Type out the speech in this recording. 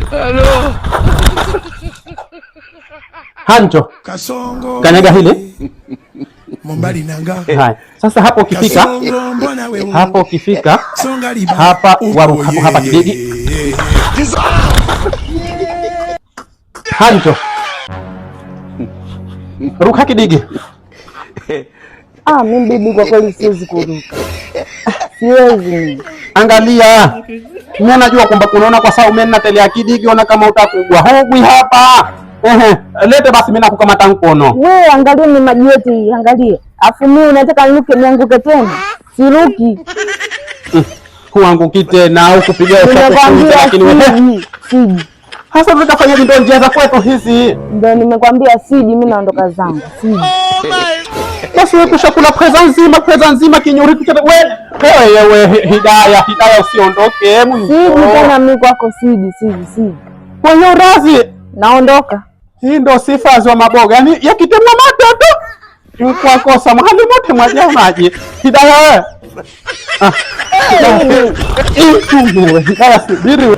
Halo. Hancho. Kasongo. Kanyaga hili. Mombali nanga. Hai. Sasa hapo ukifika. Hapo ukifika. Hapa waruka hapa kidigi. Hancho. Ruka kidigi. Mimi bibi kwa kweli siwezi kuruka. Siwezi. Angalia. Mimi najua kwamba kunaona kwa sababu mimi natelea kidigi ona kama utakugwa. Hugwi hapa. Lete basi mimi nakukamata mkono. Wewe angalia ni maji yote, angalia. Afu mimi unataka niruke nianguke tena? Siruki. Kuanguki tena au kupiga usafi lakini wewe siji. Sasa tutafanya ndio njia za kwetu hizi. Ndio nimekwambia siji, mimi naondoka zangu. Siji. Basi wewe kushakula pesa nzima kinyuri kucheza wewe Hidaya usiondoke Mungu. Siji tena mimi kwako siji. Kwenye urazi naondoka. Hii ndio sifa za maboga. Yaani yakitemwa mate tu. Kwa kosa mahali mote mwaje maji. Hidaya wewe. Hidaya subiri wewe.